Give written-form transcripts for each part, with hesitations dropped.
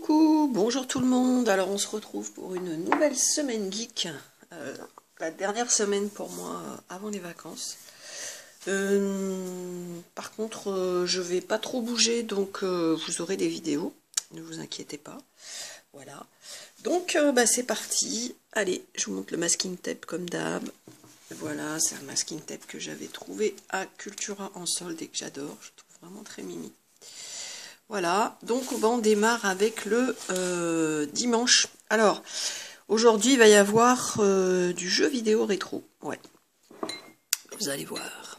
Coucou, bonjour tout le monde. Alors on se retrouve pour une nouvelle semaine geek, la dernière semaine pour moi avant les vacances. Par contre je vais pas trop bouger, donc vous aurez des vidéos, ne vous inquiétez pas. Voilà, donc c'est parti. Allez, je vous montre le masking tape comme d'hab. Voilà, c'est un masking tape que j'avais trouvé à Cultura en solde et que j'adore, je trouve vraiment très mimi. Voilà, donc on démarre avec le dimanche. Alors, aujourd'hui, il va y avoir du jeu vidéo rétro. Ouais, vous allez voir.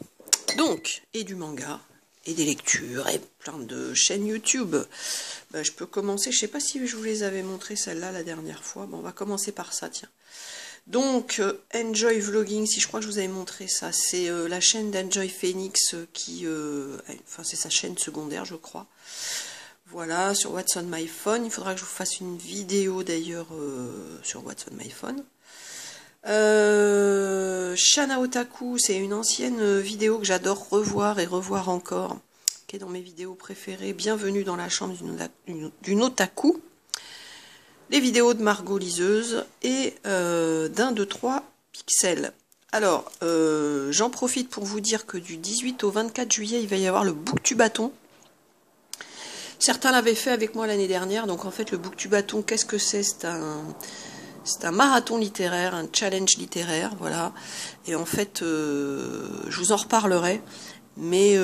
Donc, et du manga, et des lectures, et plein de chaînes YouTube. Je peux commencer, je sais pas si je vous les avais montré celle-là la dernière fois. Bon, on va commencer par ça, tiens. Donc, Enjoy Vlogging, si je crois que je vous avais montré ça, c'est la chaîne d'Enjoy Phoenix qui... enfin, c'est sa chaîne secondaire, je crois. Voilà, sur What's on My Phone. Il faudra que je vous fasse une vidéo d'ailleurs sur What's on My Phone. Shana Otaku, c'est une ancienne vidéo que j'adore revoir et revoir encore, qui est dans mes vidéos préférées. Bienvenue dans la chambre d'une otaku. Les vidéos de Margot liseuse et d'un, deux, trois pixels. Alors, j'en profite pour vous dire que du 18 au 24 juillet, il va y avoir le Booktubathon. Certains l'avaient fait avec moi l'année dernière, donc en fait le Booktubathon, qu'est-ce que c'est? C'est un marathon littéraire, un challenge littéraire, voilà. Et en fait, je vous en reparlerai, mais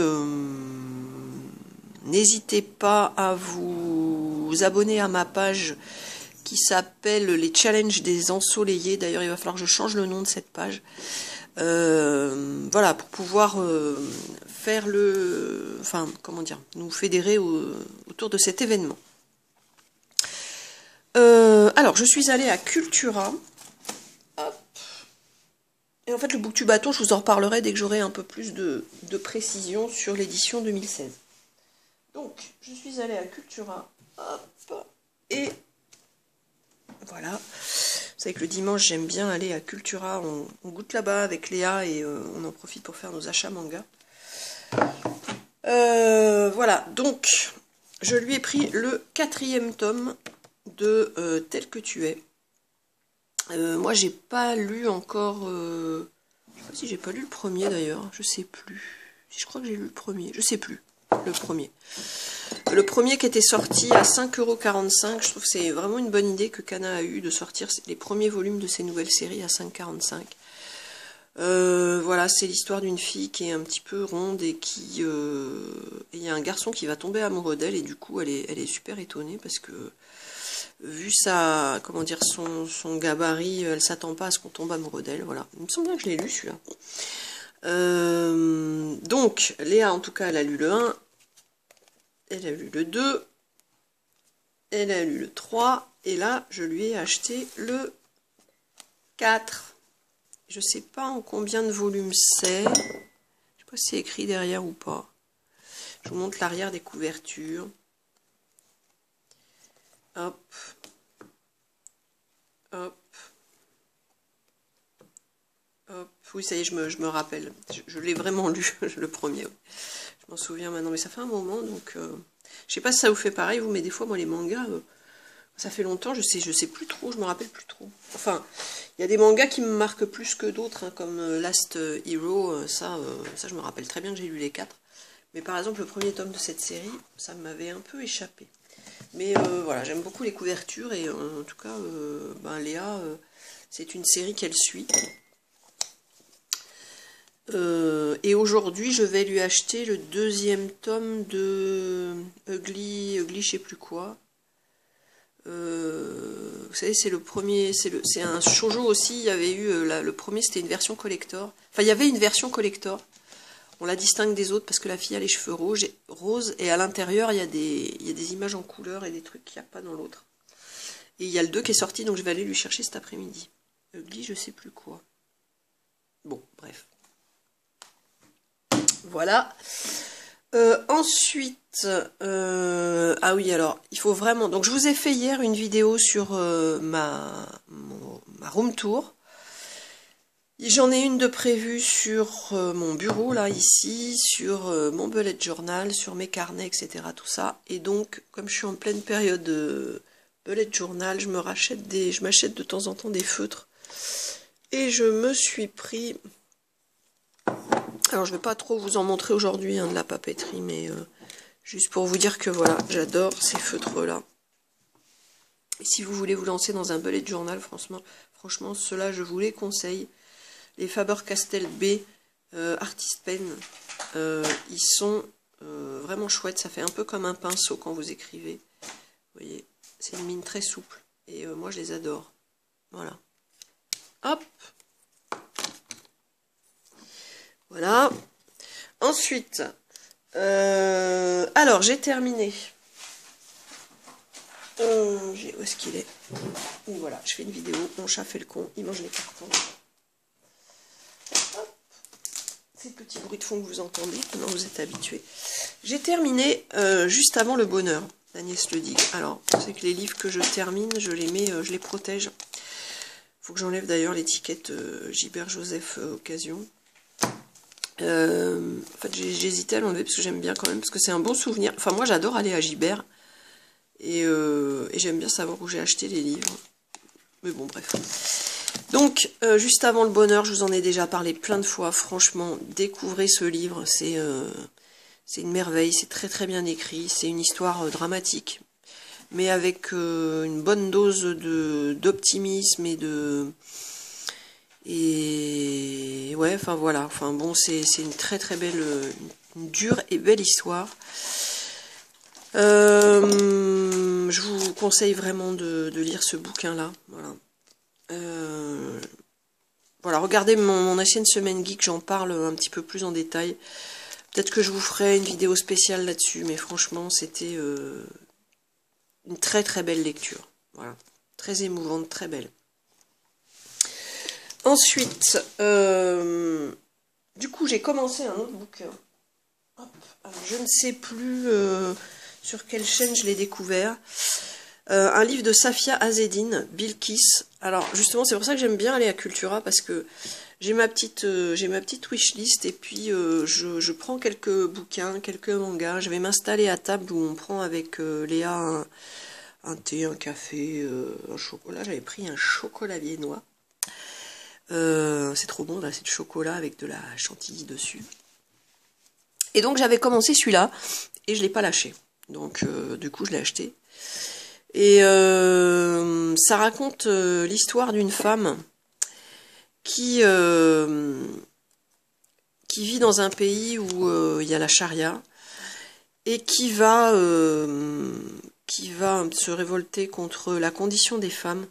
n'hésitez pas à vous abonner à ma page qui s'appelle les challenges des ensoleillés. D'ailleurs, il va falloir que je change le nom de cette page. Voilà, pour pouvoir faire enfin, comment dire, nous fédérer autour de cet événement. Alors, je suis allée à Cultura. Hop. Et en fait, le Booktubathon, je vous en reparlerai dès que j'aurai un peu plus de précision sur l'édition 2016. Donc, je suis allée à Cultura. Hop. Et voilà. Vous savez que le dimanche, j'aime bien aller à Cultura. On goûte là-bas avec Léa et on en profite pour faire nos achats manga. Voilà, donc, je lui ai pris le 4e tome de Tel que tu es. Moi, j'ai pas lu encore... je sais pas si j'ai pas lu le premier d'ailleurs, je sais plus. Si je crois que j'ai lu le premier, je sais plus. Le premier. Le premier qui était sorti à 5,45 €, je trouve que c'est vraiment une bonne idée que Kana a eu de sortir les premiers volumes de ses nouvelles séries à 5,45 €. Voilà, c'est l'histoire d'une fille qui est un petit peu ronde et qui... il y a un garçon qui va tomber amoureux d'elle et du coup elle est super étonnée parce que vu sa, comment dire, son gabarit, elle s'attend pas à ce qu'on tombe amoureux d'elle, voilà. Il me semble bien que je l'ai lu celui-là. Donc, Léa en tout cas elle a lu le 1, elle a lu le 2, elle a lu le 3, et là je lui ai acheté le 4. Je sais pas en combien de volumes c'est, je sais pas si c'est écrit derrière ou pas. Je vous montre l'arrière des couvertures. Hop. Hop. Hop. Oui, ça y est, je me rappelle. Je l'ai vraiment lu, le premier. Je m'en souviens maintenant, mais ça fait un moment, donc... je sais pas si ça vous fait pareil, vous, mais des fois, moi, les mangas, ça fait longtemps, je sais plus trop, je me rappelle plus trop. Enfin, il y a des mangas qui me marquent plus que d'autres, hein, comme Last Hero, ça, je me rappelle très bien que j'ai lu les 4. Mais par exemple, le premier tome de cette série, ça m'avait un peu échappé. Mais voilà, j'aime beaucoup les couvertures, et en tout cas, Léa, c'est une série qu'elle suit. Et aujourd'hui, je vais lui acheter le 2e tome de Ugly, je sais plus quoi. Vous savez, c'est le premier, c'est un shoujo aussi. Il y avait eu le premier, c'était une version collector. Enfin, il y avait une version collector. On la distingue des autres parce que la fille a les cheveux roses et à l'intérieur, il y a des images en couleur et des trucs qu'il n'y a pas dans l'autre. Et il y a le 2 qui est sorti, donc je vais aller lui chercher cet après-midi. Ugly, je sais plus quoi. Bon, bref. Voilà. Ensuite, ah oui, alors, il faut vraiment... Donc, je vous ai fait hier une vidéo sur ma room tour. J'en ai une de prévue sur mon bureau, là, ici, sur mon bullet journal, sur mes carnets, etc., tout ça. Et donc, comme je suis en pleine période bullet journal. Je m'achète de temps en temps des feutres. Et je me suis pris... Alors je ne vais pas trop vous en montrer aujourd'hui hein, de la papeterie, mais juste pour vous dire que voilà, j'adore ces feutres-là. Et si vous voulez vous lancer dans un bullet journal, franchement ceux-là, je vous les conseille. Les Faber-Castell B Artist Pen, ils sont vraiment chouettes. Ça fait un peu comme un pinceau quand vous écrivez. Vous voyez, c'est une mine très souple. Et moi, je les adore. Voilà. Hop. Voilà. Ensuite, alors, j'ai terminé. Où est-ce qu'il est? Et voilà, je fais une vidéo. Mon chat fait le con. Il mange les cartons. Ces petits bruits de fond que vous entendez, maintenant vous êtes habitués. J'ai terminé juste avant le bonheur d'Agnès Le Dig. Alors, c'est que les livres que je termine, je les mets, je les protège. Faut que j'enlève d'ailleurs l'étiquette Gilbert Joseph Occasion. En fait, j'ai hésité à l'enlever parce que j'aime bien quand même, parce que c'est un bon souvenir. Enfin, moi j'adore aller à Gilbert et j'aime bien savoir où j'ai acheté les livres. Mais bon, bref. Donc, juste avant le bonheur, je vous en ai déjà parlé plein de fois. Franchement, découvrez ce livre. C'est une merveille. C'est très très bien écrit. C'est une histoire dramatique, mais avec une bonne dose d'optimisme et ouais, enfin voilà. Enfin bon, c'est une très très belle, une dure et belle histoire. Je vous conseille vraiment de lire ce bouquin-là. Voilà. Voilà, regardez mon ancienne semaine geek, j'en parle un petit peu plus en détail. Peut-être que je vous ferai une vidéo spéciale là-dessus, mais franchement, c'était une très très belle lecture. Voilà, très émouvante, très belle. Ensuite, du coup, j'ai commencé un autre bouquin. Hop, alors, je ne sais plus sur quelle chaîne je l'ai découvert. Un livre de Safia Azedine, Bilkis. Alors justement, c'est pour ça que j'aime bien aller à Cultura, parce que j'ai ma petite wishlist, et puis je prends quelques bouquins, quelques mangas. Je vais m'installer à table où on prend avec Léa un thé, un café, un chocolat. J'avais pris un chocolat viennois. C'est trop bon là, c'est du chocolat avec de la chantilly dessus. Et donc j'avais commencé celui-là et je l'ai pas lâché. Donc du coup je l'ai acheté. Et ça raconte l'histoire d'une femme qui vit dans un pays où il y a la charia et qui va se révolter contre la condition des femmes.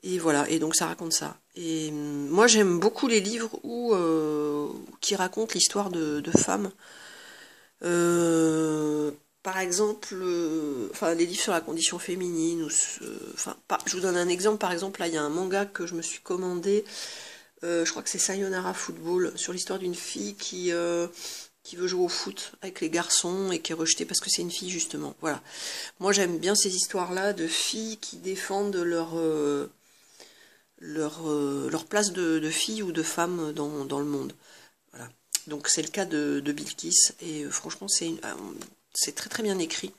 Et voilà, et donc ça raconte ça. Et moi j'aime beaucoup les livres qui racontent l'histoire de femmes. Par exemple, les livres sur la condition féminine, ou je vous donne un exemple. Par exemple, là il y a un manga que je me suis commandé, je crois que c'est Sayonara Football, sur l'histoire d'une fille qui veut jouer au foot avec les garçons et qui est rejetée parce que c'est une fille, justement. Voilà. Moi j'aime bien ces histoires-là de filles qui défendent leur place de fille ou de femme dans le monde. Voilà. Donc c'est le cas de Bilkis, et franchement c'est très très bien écrit.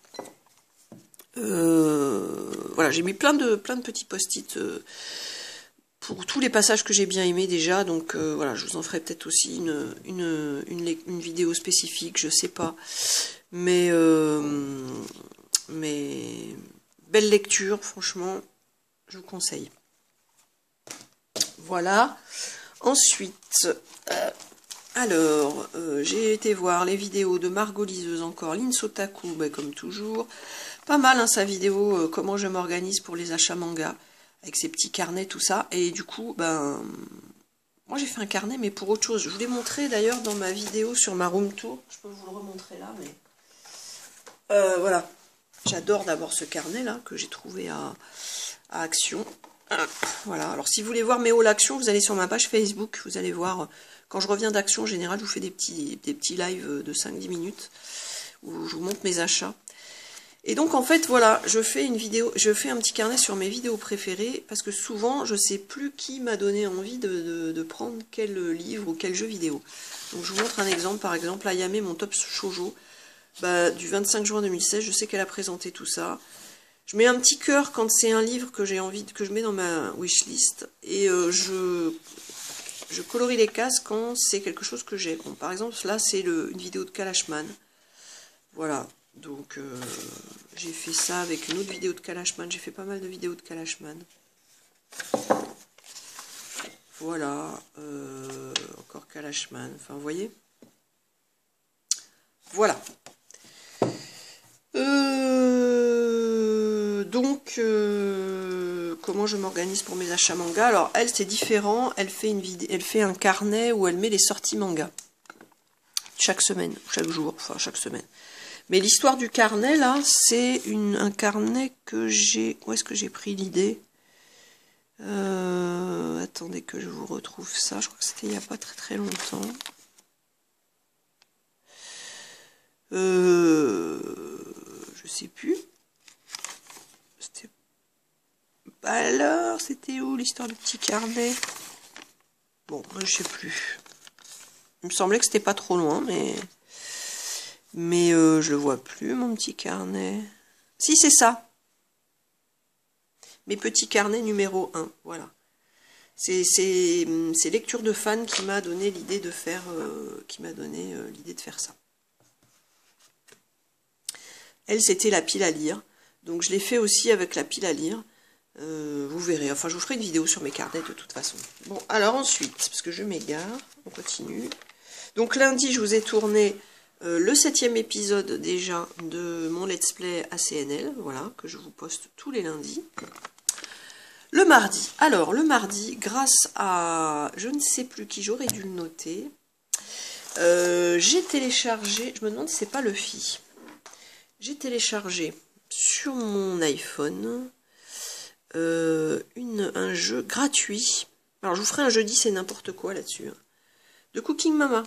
Voilà, j'ai mis plein de petits post-it pour tous les passages que j'ai bien aimés déjà. Donc voilà, je vous en ferai peut-être aussi une vidéo spécifique, je sais pas. Mais belle lecture, franchement, je vous conseille. Voilà. Ensuite, alors, j'ai été voir les vidéos de Margot Liseuse encore, Linsotaku, comme toujours. Pas mal, hein, sa vidéo, comment je m'organise pour les achats manga, avec ses petits carnets, tout ça. Et du coup, moi j'ai fait un carnet, mais pour autre chose. Je vous l'ai montré d'ailleurs dans ma vidéo sur ma room tour. Je peux vous le remontrer là, mais... voilà. J'adore d'abord ce carnet-là, que j'ai trouvé à Action. Voilà, alors si vous voulez voir mes hauls Action, vous allez sur ma page Facebook, vous allez voir, quand je reviens d'Action, en général, je vous fais des petits lives de 5-10 minutes, où je vous montre mes achats. Et donc, en fait, voilà, je fais un petit carnet sur mes vidéos préférées, parce que souvent, je sais plus qui m'a donné envie de prendre quel livre ou quel jeu vidéo. Donc, je vous montre un exemple, par exemple, Ayame, mon top shoujo, du 25 juin 2016, je sais qu'elle a présenté tout ça. Je mets un petit cœur quand c'est un livre que j'ai envie, que je mets dans ma wishlist. Et je colorie les cases quand c'est quelque chose que j'ai. Bon, par exemple, là, c'est une vidéo de Kalashman. Voilà. Donc, j'ai fait ça avec une autre vidéo de Kalashman. J'ai fait pas mal de vidéos de Kalashman. Voilà. Encore Kalashman. Enfin, vous voyez. Voilà. Donc, comment je m'organise pour mes achats manga? Alors, elle, c'est différent. Elle fait un carnet où elle met les sorties manga. Chaque semaine, chaque jour, enfin chaque semaine. Mais l'histoire du carnet, là, c'est un carnet que j'ai... Où est-ce que j'ai pris l'idée? Attendez que je vous retrouve ça. Je crois que c'était il n'y a pas très très longtemps. Je sais plus. Alors, c'était où l'histoire du petit carnet? Bon, je sais plus. Il me semblait que c'était pas trop loin, mais je le vois plus, mon petit carnet. Si, c'est ça. Mes petits carnets numéro 1, voilà. C'est Lecture de Fan qui m'a donné l'idée de faire, l'idée de faire ça. Elle, c'était la pile à lire. Donc, je l'ai fait aussi avec la pile à lire. Vous verrez. Enfin, je vous ferai une vidéo sur mes carnets de toute façon. Bon, alors ensuite, parce que je m'égare, on continue. Donc, lundi, je vous ai tourné le 7e épisode déjà de mon let's play ACNL. Voilà, que je vous poste tous les lundis. Le mardi. Alors, le mardi, grâce à je ne sais plus qui, j'aurais dû le noter, j'ai téléchargé, je me demande si c'est pas Luffy. J'ai téléchargé sur mon iPhone un jeu gratuit. Alors, je vous ferai un jeudi, c'est n'importe quoi là-dessus. Hein, de Cooking Mama.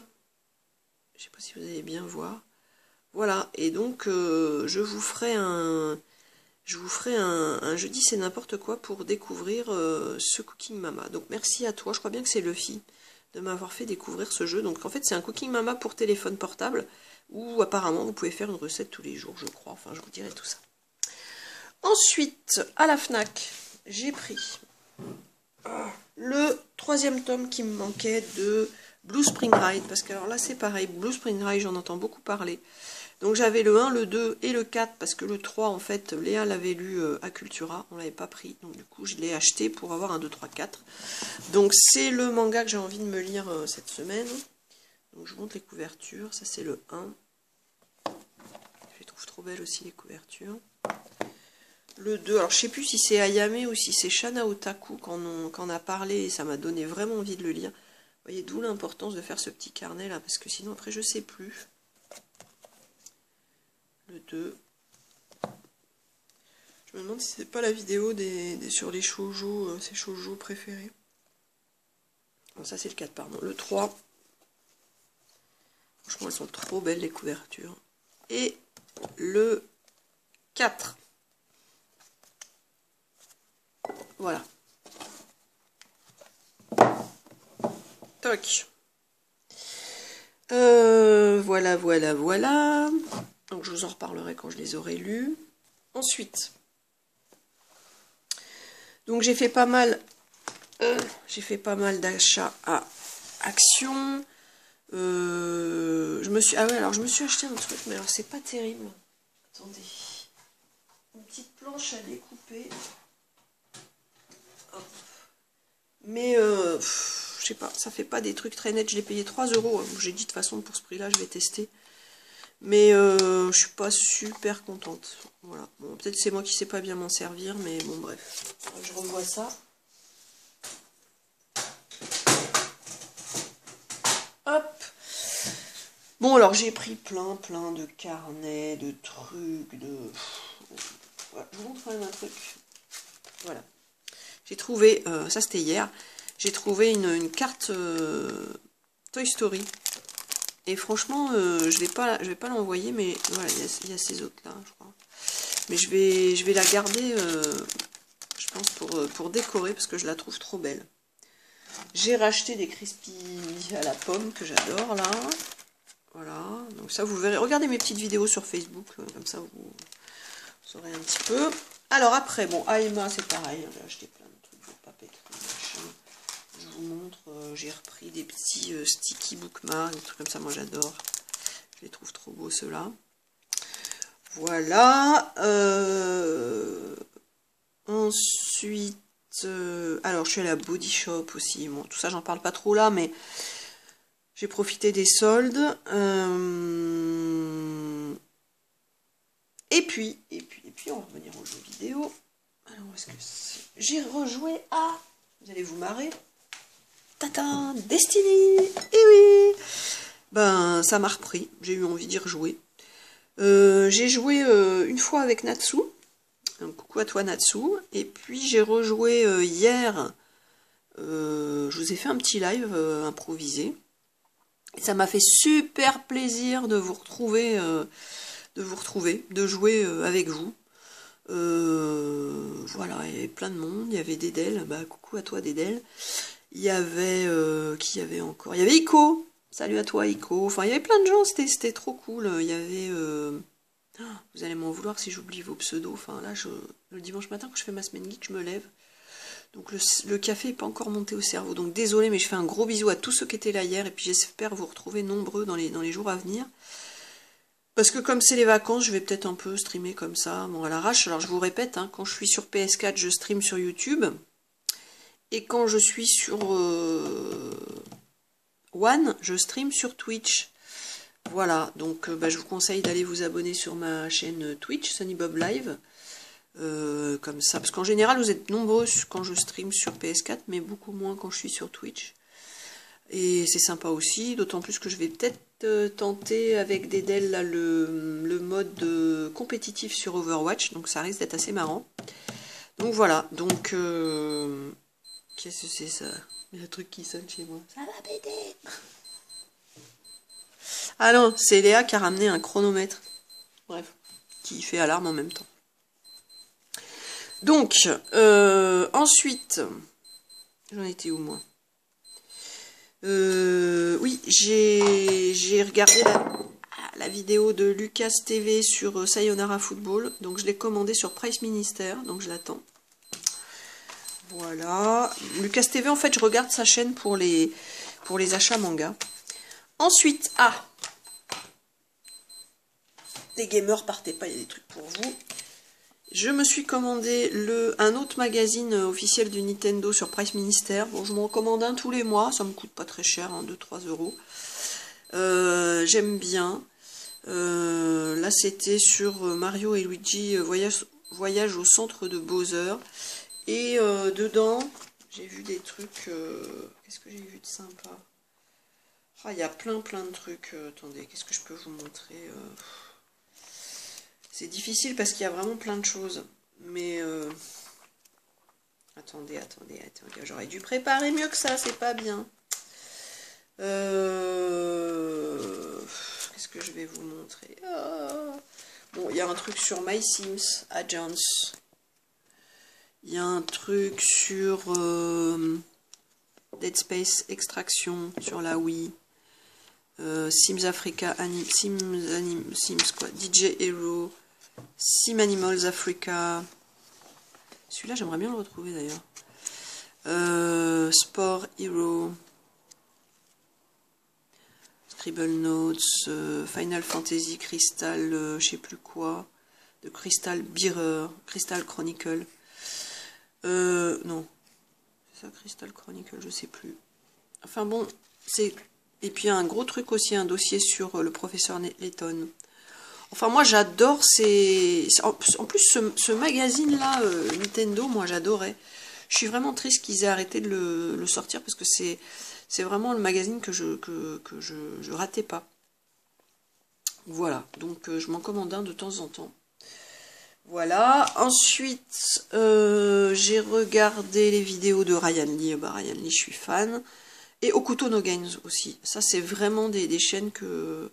Je sais pas si vous allez bien voir. Voilà, et donc, je vous ferai un jeudi, c'est n'importe quoi pour découvrir ce Cooking Mama. Donc, merci à toi. Je crois bien que c'est Luffy de m'avoir fait découvrir ce jeu. Donc, en fait, c'est un Cooking Mama pour téléphone portable où apparemment, vous pouvez faire une recette tous les jours, je crois. Enfin, je vous dirai tout ça. Ensuite, à la FNAC, j'ai pris le 3e tome qui me manquait de Blue Spring Ride. Parce que alors là, c'est pareil. Blue Spring Ride, j'en entends beaucoup parler. Donc j'avais le 1, le 2 et le 4, parce que le 3, en fait, Léa l'avait lu à Cultura, on ne l'avait pas pris, donc du coup je l'ai acheté pour avoir un 2, 3, 4. Donc c'est le manga que j'ai envie de me lire cette semaine. Donc je vous montre les couvertures, ça c'est le 1. Je les trouve trop belles aussi les couvertures. Le 2, alors je sais plus si c'est Ayame ou si c'est Shana Otaku quand on a parlé, et ça m'a donné vraiment envie de le lire. Vous voyez, d'où l'importance de faire ce petit carnet là, parce que sinon après je sais plus. Le 2. Je me demande si c'est pas la vidéo sur les shoujo, ses shoujo préférés. Bon, ça c'est le 4, pardon. Le 3. Franchement, elles sont trop belles les couvertures. Et le 4. Voilà. Toc. Voilà, voilà, voilà. Donc je vous en reparlerai quand je les aurai lus. Ensuite, donc j'ai fait pas mal d'achats à Action. Je me suis acheté un truc, mais alors c'est pas terrible. Attendez, une petite planche à découper. Hop. Mais je sais pas, ça fait pas des trucs très nets. Je l'ai payé 3 €. J'ai dit de toute façon pour ce prix-là, je vais tester. Mais je suis pas super contente. Voilà. Bon, peut-être c'est moi qui sais pas bien m'en servir, mais bon, bref. Je revois ça. Hop. Bon, alors j'ai pris plein de carnets, de trucs, de... Voilà, je vous montre quand même un truc. Voilà. J'ai trouvé, ça c'était hier, j'ai trouvé une carte Toy Story. Et franchement, je vais pas l'envoyer, mais voilà, il y a ces autres là, je crois. Mais je vais la garder, je pense, pour décorer, parce que je la trouve trop belle. J'ai racheté des Crispy à la pomme, que j'adore, là. Voilà, donc ça, vous verrez. Regardez mes petites vidéos sur Facebook, comme ça, vous saurez un petit peu. Alors après, bon, Aema, c'est pareil. J'ai acheté plein de trucs de papeterie, machin. Je vous montre, j'ai repris des petits sticky bookmarks, des trucs comme ça, moi j'adore. Je les trouve trop beaux ceux-là. Voilà. Ensuite, alors je suis allée à Body Shop aussi. Bon, tout ça, j'en parle pas trop là, mais j'ai profité des soldes. Et puis, on va revenir aux jeux vidéo. Alors, où est-ce que c'est? J'ai rejoué à... Vous allez vous marrer. Tata, Destiny. Eh oui. Ben, ça m'a repris. J'ai eu envie d'y rejouer. J'ai joué une fois avec Natsu. Donc, coucou à toi Natsu. Et puis j'ai rejoué hier. Je vous ai fait un petit live improvisé. Et ça m'a fait super plaisir de vous retrouver, de jouer avec vous. Voilà, il y avait plein de monde. Il y avait Dédel. Bah, coucou à toi Dédel. Il y avait qui y avait encore? Il y avait Ico. Salut à toi Ico. Enfin, il y avait plein de gens. C'était trop cool. Il y avait vous allez m'en vouloir si j'oublie vos pseudos. Enfin là, le dimanche matin quand je fais ma semaine geek, je me lève. Donc le café n'est pas encore monté au cerveau. Donc désolé, mais je fais un gros bisou à tous ceux qui étaient là hier. Et puis j'espère vous retrouver nombreux dans les jours à venir. Parce que comme c'est les vacances, je vais peut-être un peu streamer comme ça. Bon, à l'arrache. Alors je vous répète, hein, quand je suis sur PS4, je stream sur YouTube. Et quand je suis sur One, je stream sur Twitch. Voilà, donc je vous conseille d'aller vous abonner sur ma chaîne Twitch, Sunny Bob Live, comme ça, parce qu'en général vous êtes nombreux quand je stream sur PS4, mais beaucoup moins quand je suis sur Twitch. Et c'est sympa aussi, d'autant plus que je vais peut-être tenter avec Dédel là, le mode compétitif sur Overwatch, donc ça risque d'être assez marrant. Donc voilà, donc qu'est-ce que c'est ça? Il y a un truc qui sonne chez moi. Ça va péter. Ah non, c'est Léa qui a ramené un chronomètre. Bref, qui fait alarme en même temps. Donc, ensuite, j'en étais où moi? Oui, j'ai regardé la vidéo de Lucas TV sur Sayonara Football. Donc je l'ai commandé sur Price Minister, donc je l'attends. Voilà. Lucas TV, en fait, je regarde sa chaîne pour les achats manga. Ensuite, les gamers, partez pas, il y a des trucs pour vous. Je me suis commandé un autre magazine officiel du Nintendo sur Price Minister. Bon, je m'en commande un tous les mois, ça me coûte pas très cher, hein, 2-3 euros. J'aime bien. Là, c'était sur Mario et Luigi voyage au centre de Bowser. Et dedans, j'ai vu des trucs... qu'est-ce que j'ai vu de sympa? Ah, il y a plein de trucs. Attendez, qu'est-ce que je peux vous montrer? C'est difficile parce qu'il y a vraiment plein de choses. Mais... Attendez. J'aurais dû préparer mieux que ça, c'est pas bien. Qu'est-ce que je vais vous montrer? Bon, il y a un truc sur My Sims Agents. Il y a un truc sur Dead Space Extraction sur la Wii. Sims Africa, Sims quoi, DJ Hero, Sim Animals Africa. Celui-là, j'aimerais bien le retrouver d'ailleurs. Sport Hero, Scribble Notes, Final Fantasy Crystal, je sais plus quoi, de Crystal Bearer, Crystal Chronicle. Non, c'est ça Crystal Chronicle, je sais plus. Enfin bon, c'est... Et puis un gros truc aussi, un dossier sur le professeur Layton. Enfin moi j'adore ces... En plus ce magazine-là, Nintendo, moi j'adorais. Je suis vraiment triste qu'ils aient arrêté de le sortir parce que c'est vraiment le magazine que je ratais pas. Voilà, donc je m'en commande un de temps en temps. Voilà, ensuite j'ai regardé les vidéos de Ryan Lee. Ryan Lee, je suis fan. Et Okuto no Games aussi. Ça, c'est vraiment des chaînes que...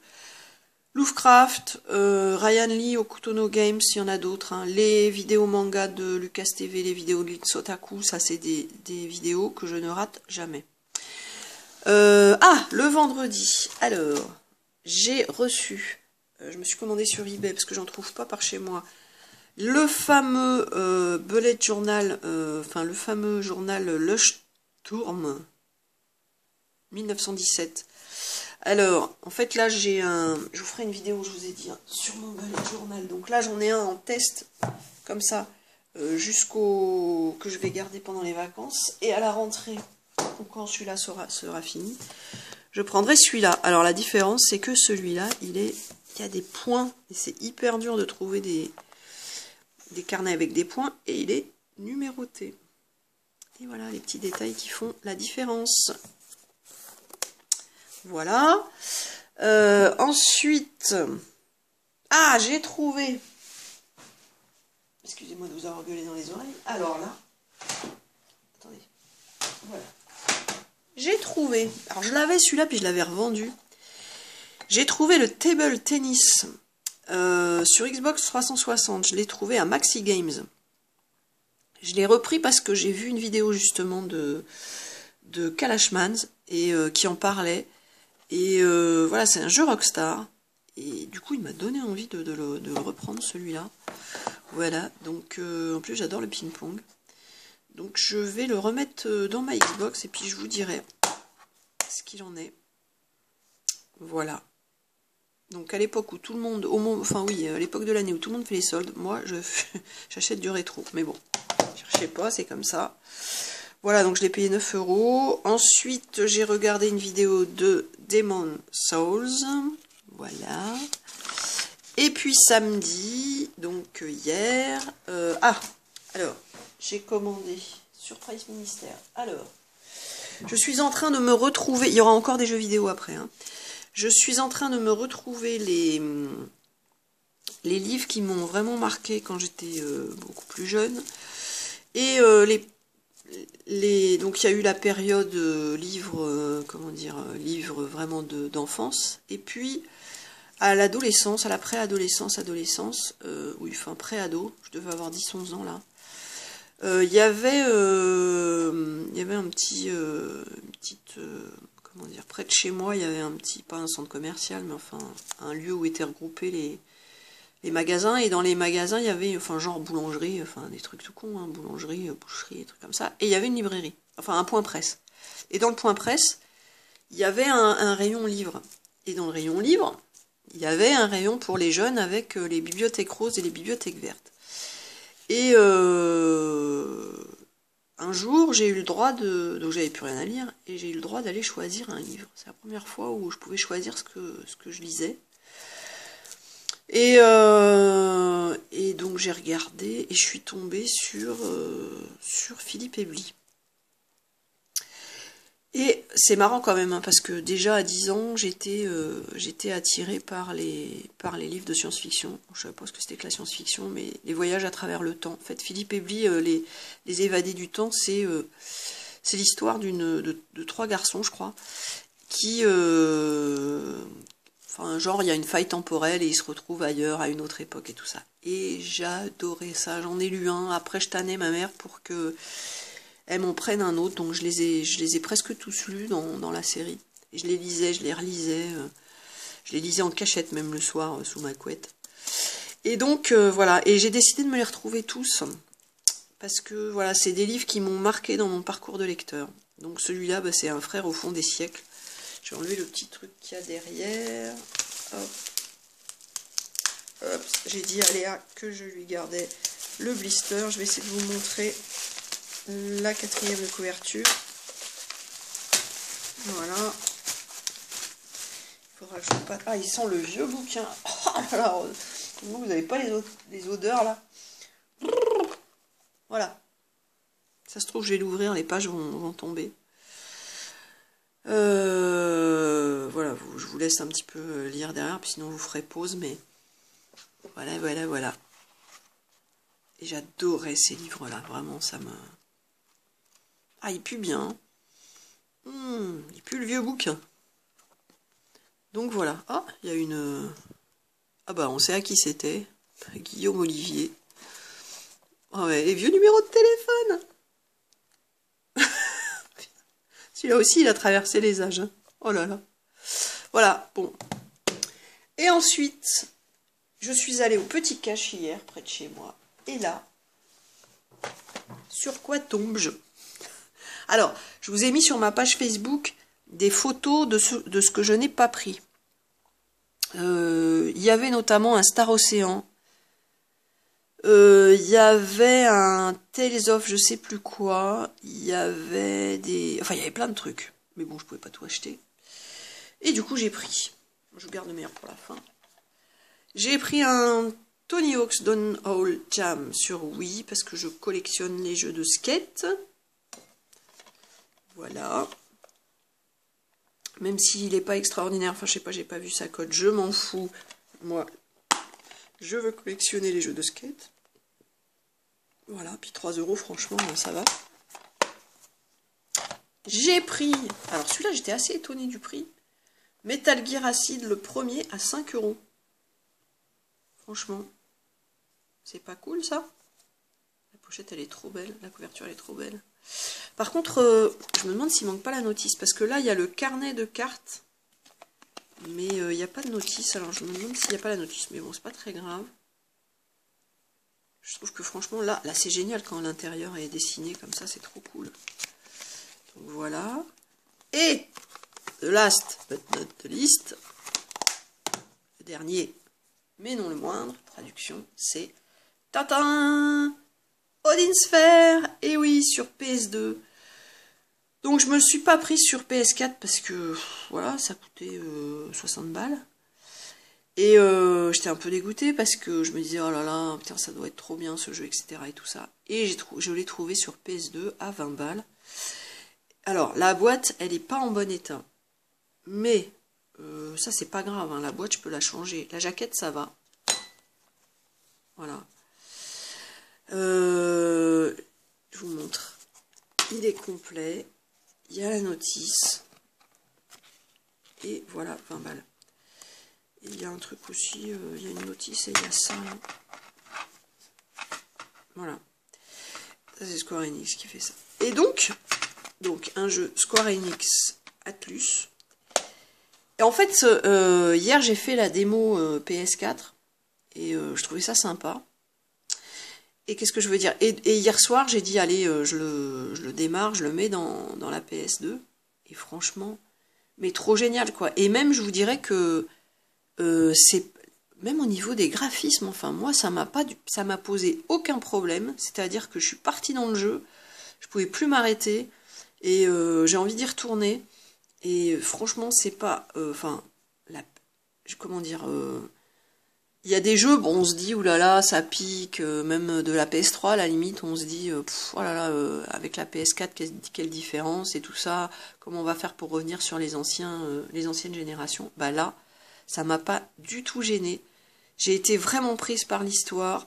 Lovecraft, Ryan Lee, Okuto no Games, il y en a d'autres. Hein. Les vidéos manga de Lucas TV, les vidéos de Litsotaku, ça, c'est des vidéos que je ne rate jamais. Le vendredi. Alors, j'ai reçu... je me suis commandé sur eBay, parce que j'en trouve pas par chez moi, Le fameux bullet journal, enfin le fameux journal Leuchtturm 1917. Alors, en fait là j'ai un, je vous ferai une vidéo, je vous ai dit, hein, sur mon bullet journal. Donc là j'en ai un en test, comme ça, jusqu'au que je vais garder pendant les vacances. Et à la rentrée, quand celui-là sera fini, je prendrai celui-là. Alors la différence, c'est que celui-là, il y a des points, et c'est hyper dur de trouver des carnets avec des points, et il est numéroté. Et voilà les petits détails qui font la différence. Voilà. Ensuite, ah, j'ai trouvé, excusez-moi de vous avoir gueulé dans les oreilles. Alors là, attendez, voilà. J'ai trouvé, alors je l'avais celui-là, puis je l'avais revendu. J'ai trouvé le Table Tennis sur Xbox 360. Je l'ai trouvé à Maxi Games. Je l'ai repris parce que j'ai vu une vidéo justement de Kalashmans et qui en parlait. Et voilà, c'est un jeu Rockstar. Et du coup, il m'a donné envie de le reprendre, celui-là. Voilà, donc en plus, j'adore le ping-pong. Donc, je vais le remettre dans ma Xbox et puis je vous dirai ce qu'il en est. Voilà. Donc, à l'époque où tout le monde, enfin oui, à l'époque de l'année où tout le monde fait les soldes, moi, j'achète du rétro. Mais bon, cherchez pas, c'est comme ça. Voilà, donc je l'ai payé 9 €. Ensuite, j'ai regardé une vidéo de Demon Souls. Voilà. Et puis samedi, donc hier... alors, j'ai commandé Surprise Ministère. Alors, je suis en train de me retrouver... Il y aura encore des jeux vidéo après. Hein. Je suis en train de me retrouver les livres qui m'ont vraiment marqué quand j'étais beaucoup plus jeune. Et donc il y a eu la période livre, comment dire, livre vraiment d'enfance. Et puis à l'adolescence, à la préadolescence, adolescence, oui, enfin préado, je devais avoir 10-11 ans là. Il y avait un petit, une petite, comment dire, près de chez moi, il y avait un petit, pas un centre commercial, mais enfin un lieu où étaient regroupés les magasins, et dans les magasins, il y avait, enfin, genre boulangerie, enfin, des trucs tout cons, hein, boulangerie, boucherie, des trucs comme ça, et il y avait une librairie, enfin, un point presse. Et dans le point presse, il y avait un rayon livre. Et dans le rayon livre, il y avait un rayon pour les jeunes avec les bibliothèques roses et les bibliothèques vertes. Et un jour, j'ai eu le droit de... Donc, j'avais plus rien à lire, et j'ai eu le droit d'aller choisir un livre. C'est la première fois où je pouvais choisir ce que je lisais. Et donc j'ai regardé et je suis tombée sur Philippe Ebli. Et c'est marrant quand même, hein, parce que déjà à 10 ans, j'étais attirée par les livres de science-fiction. Je ne savais pas ce que c'était que la science-fiction, mais les voyages à travers le temps. En fait, Philippe Ebli, les évadés du temps, c'est l'histoire de 3 garçons, je crois, qui... Enfin, genre, il y a une faille temporelle et ils se retrouvent ailleurs, à une autre époque et tout ça. Et j'adorais ça. J'en ai lu un. Après, je tannais ma mère pour que elle m'en prenne un autre. Donc, je les ai presque tous lus dans la série. Et je les lisais, je les relisais. Je les lisais en cachette, même le soir, sous ma couette. Et donc, voilà. Et j'ai décidé de me les retrouver tous. Parce que, voilà, c'est des livres qui m'ont marqué dans mon parcours de lecteur. Donc, celui-là, bah, c'est Un frère au fond des siècles. Je vais enlever le petit truc qu'il y a derrière. Hop. Hop. J'ai dit à Léa que je lui gardais le blister. Je vais essayer de vous montrer la 4e de couverture. Voilà. Il faudra que je passe. Ah, il sent le vieux bouquin. Oh là là. Vous n'avez pas les odeurs là. Voilà. Ça se trouve, je vais l'ouvrir, les pages vont tomber. Voilà, je vous laisse un petit peu lire derrière, puis sinon je vous ferai pause, mais voilà. Et j'adorais ces livres-là, vraiment, ça me... Ah, il pue bien. Il pue le vieux bouquin. Donc voilà. Ah, il y a une... Ah bah, on sait à qui c'était. Guillaume Olivier. Ah ouais, les vieux numéros de téléphone. Celui-là aussi, il a traversé les âges. Hein. Oh là là. Voilà, bon. Et ensuite, je suis allée au Petit Cache hier, près de chez moi. Et là, sur quoi tombe-je? Alors, je vous ai mis sur ma page Facebook des photos de ce que je n'ai pas pris. Il y avait notamment un Star Océan. Il y avait un Tales of je sais plus quoi. Il y avait des... Enfin, il y avait plein de trucs. Mais bon, je pouvais pas tout acheter. Et du coup, j'ai pris. Je garde le meilleur pour la fin. J'ai pris un Tony Hawk's Downhill Jam sur Wii parce que je collectionne les jeux de skate. Voilà. Même s'il n'est pas extraordinaire, enfin je sais pas, j'ai pas vu sa cote, je m'en fous. Moi, je veux collectionner les jeux de skate. Voilà, puis 3 € franchement, ça va. J'ai pris, alors celui-là j'étais assez étonnée du prix. Metal Gear Acid, le premier à 5 €. Franchement, c'est pas cool ça? La pochette elle est trop belle, la couverture elle est trop belle. Par contre, je me demande s'il manque pas la notice, parce que là, il y a le carnet de cartes, mais il n'y a pas de notice, alors je me demande s'il n'y a pas la notice, mais bon, c'est pas très grave. Je trouve que franchement, là c'est génial quand l'intérieur est dessiné comme ça, c'est trop cool. Donc voilà. Et, the last but not the least, le dernier, mais non le moindre, traduction, c'est Tintin! Odin Sphere, et oui, sur PS2. Donc je me le suis pas pris sur PS4 parce que voilà, ça coûtait 60 balles. Et j'étais un peu dégoûtée parce que je me disais oh là là, putain ça doit être trop bien ce jeu, etc. et tout ça. Et je l'ai trouvé sur PS2 à 20 balles. Alors la boîte, elle est pas en bon état. Mais ça c'est pas grave, hein, la boîte je peux la changer. La jaquette ça va. Voilà. Je vous montre. Il est complet. Il y a la notice. Et voilà, 20 balles. Et il y a un truc aussi, il y a une notice et il y a ça. Voilà. Ça c'est Square Enix qui fait ça. Et donc un jeu Square Enix Atlus. Et en fait, hier j'ai fait la démo PS4 et je trouvais ça sympa. Et qu'est-ce que je veux dire? Et hier soir, j'ai dit, allez, je le démarre, je le mets dans la PS2. Et franchement, mais trop génial, quoi. Et même, je vous dirais que c'est même au niveau des graphismes, enfin, moi, ça m'a posé aucun problème. C'est-à-dire que je suis partie dans le jeu, je pouvais plus m'arrêter. Et j'ai envie d'y retourner. Et franchement, c'est pas... Enfin, comment dire... Il y a des jeux, bon, on se dit, oulala, ça pique, même de la PS3, à la limite, on se dit, oh là là, avec la PS4, quelle différence, et tout ça, comment on va faire pour revenir sur les anciennes générations. Bah là, ça m'a pas du tout gênée. J'ai été vraiment prise par l'histoire,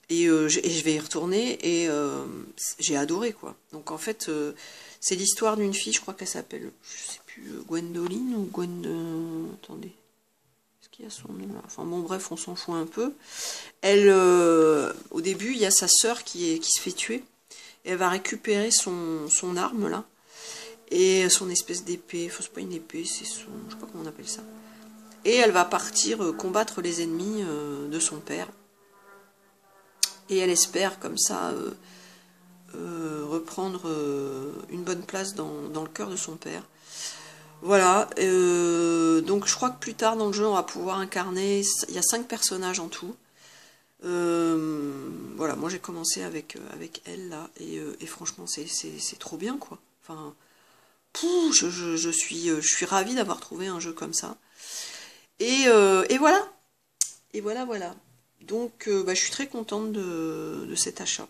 et je vais y retourner, et j'ai adoré, quoi. Donc en fait, c'est l'histoire d'une fille, je crois qu'elle s'appelle, je sais plus, Gwendoline ou attendez. Qui a son nom là. Enfin bon bref, on s'en fout un peu. Elle, au début, il y a sa sœur qui se fait tuer. Et elle va récupérer son arme là. Et son espèce d'épée. Enfin c'est pas une épée, c'est son... Je sais pas comment on appelle ça. Et elle va partir combattre les ennemis de son père. Et elle espère comme ça reprendre une bonne place dans le cœur de son père. Voilà, donc je crois que plus tard dans le jeu on va pouvoir incarner, il y a 5 personnages en tout. Voilà, moi j'ai commencé avec elle là, et franchement c'est trop bien quoi. Enfin, je suis ravie d'avoir trouvé un jeu comme ça. Et voilà, voilà. Donc je suis très contente de cet achat.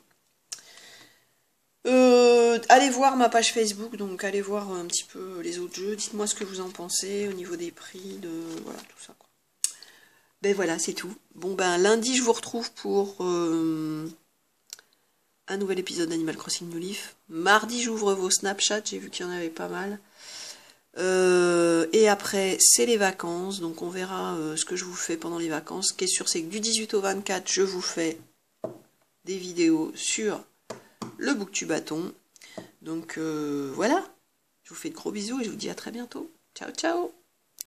Allez voir ma page Facebook, donc allez voir un petit peu les autres jeux, dites-moi ce que vous en pensez au niveau des prix, voilà, tout ça, quoi. Ben voilà, c'est tout. Bon ben lundi je vous retrouve pour un nouvel épisode d'Animal Crossing New Leaf. Mardi j'ouvre vos Snapchat, j'ai vu qu'il y en avait pas mal. Et après c'est les vacances, donc on verra ce que je vous fais pendant les vacances. Ce qui est sûr c'est que du 18 au 24 je vous fais des vidéos sur le Booktubaton. Donc voilà, je vous fais de gros bisous et je vous dis à très bientôt. Ciao, ciao!